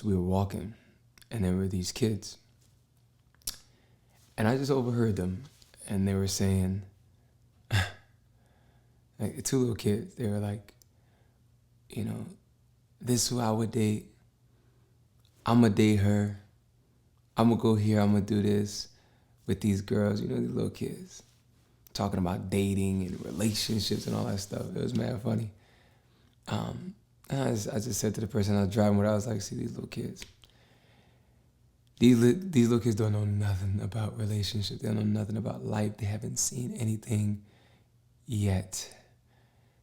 we were walking, and there were these kids. And I just overheard them, and they were saying, like, two little kids, they were like, this is who I would date. I'm going to date her. I'm going to go here. I'm going to do this with these girls, these little kids. Talking about dating and relationships and all that stuff. It was mad funny. And I just said to the person I was driving with, I was like, see these little kids. These little kids don't know nothing about relationships. They don't know nothing about life. They haven't seen anything yet.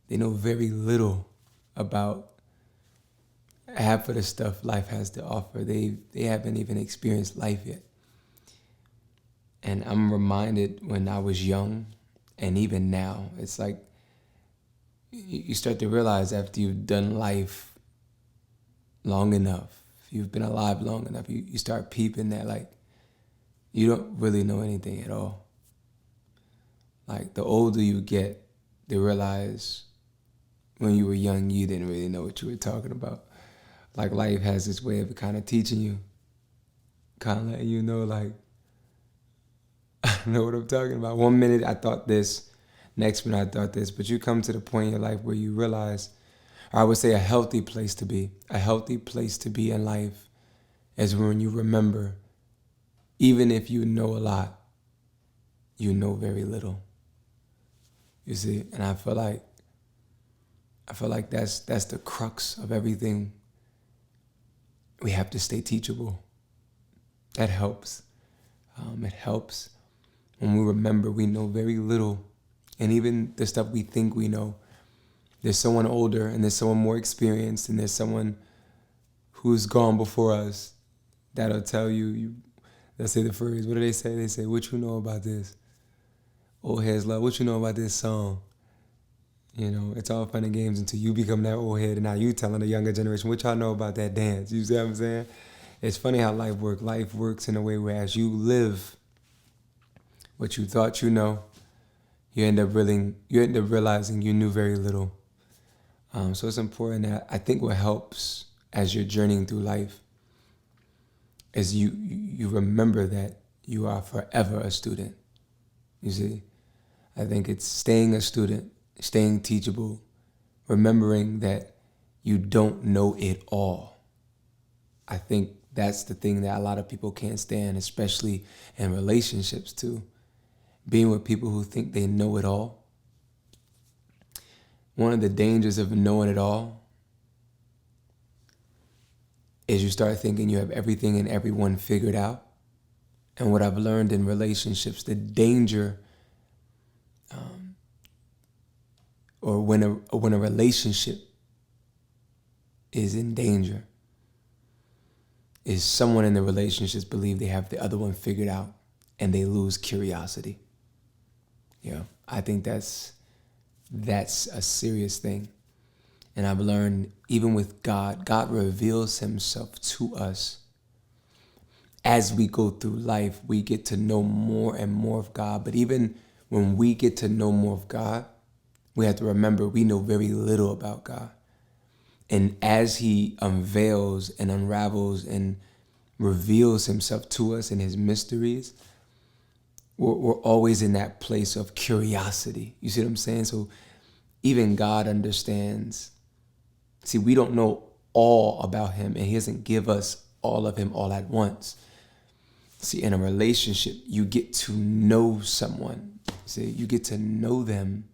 They know very little about half of the stuff life has to offer. They haven't even experienced life yet. And I'm reminded when I was young, and even now, it's like you start to realize after you've done life long enough, if you've been alive long enough, you start peeping that like you don't really know anything at all. Like the older you get, you realize when you were young, you didn't really know what you were talking about. Like life has this way of kind of teaching you, kind of letting you know like, I don't know what I'm talking about. 1 minute I thought this, next minute I thought this, but you come to the point in your life where you realize, or I would say a healthy place to be in life is when you remember, even if you know a lot, you know very little. You see, and I feel like that's the crux of everything. We have to stay teachable. That helps. It helps when we remember we know very little. And even the stuff we think we know, there's someone older and there's someone more experienced and there's someone who's gone before us that'll tell you, they'll say the phrase, what do they say? They say, what you know about this? Old heads love, what you know about this song? It's all fun and games until you become that old head and now you telling the younger generation, what y'all know about that dance? You see what I'm saying? It's funny how life works. Life works in a way where as you live what you thought you know, you end up realizing you knew very little. So it's important that I think what helps as you're journeying through life is you remember that you are forever a student. You see? I think it's staying a student, staying teachable, remembering that you don't know it all. I think that's the thing that a lot of people can't stand, especially in relationships too. Being with people who think they know it all. One of the dangers of knowing it all is you start thinking you have everything and everyone figured out. And what I've learned in relationships, the danger, or when a relationship is in danger, is someone in the relationships believe they have the other one figured out and they lose curiosity. I think that's a serious thing. And I've learned even with God reveals himself to us. As we go through life, we get to know more and more of God. But even when we get to know more of God, we have to remember we know very little about God. And as he unveils and unravels and reveals himself to us in his mysteries, we're always in that place of curiosity. You see what I'm saying? So even God understands. See, we don't know all about him, and he doesn't give us all of him all at once. See, in a relationship, you get to know someone. See, you get to know them.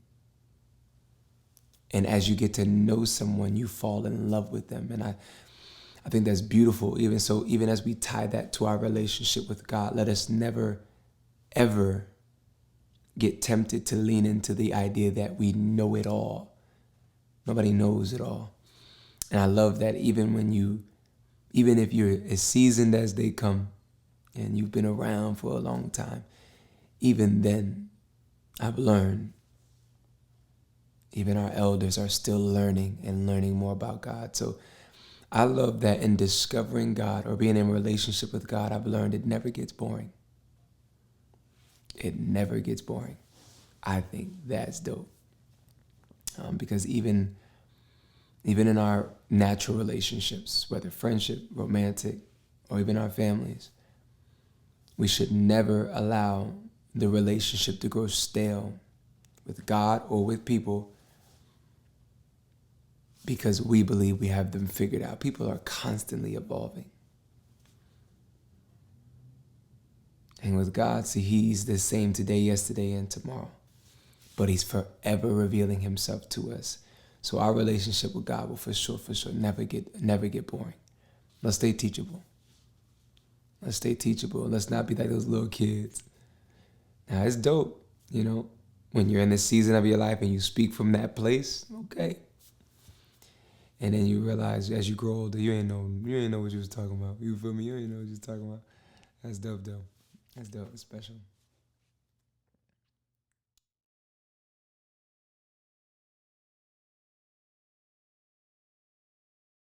And as you get to know someone, you fall in love with them. And I think that's beautiful. Even as we tie that to our relationship with God, let us never, ever get tempted to lean into the idea that we know it all. Nobody knows it all. And I love that even if you're as seasoned as they come and you've been around for a long time, even then, I've learned, even our elders are still learning and learning more about God. So I love that in discovering God or being in a relationship with God, I've learned it never gets boring. It never gets boring. I think that's dope. Because even even in our natural relationships, whether friendship, romantic, or even our families, we should never allow the relationship to grow stale with God or with people because we believe we have them figured out. People are constantly evolving. And with God, see, he's the same today, yesterday, and tomorrow. But he's forever revealing himself to us. So our relationship with God will for sure, never get boring. Let's stay teachable. Let's stay teachable. Let's not be like those little kids. Now, it's dope, when you're in the season of your life and you speak from that place, okay. And then you realize as you grow older, you ain't know what you was talking about. You feel me? You ain't know what you was talking about. That's dope, though. That's dope. It's special.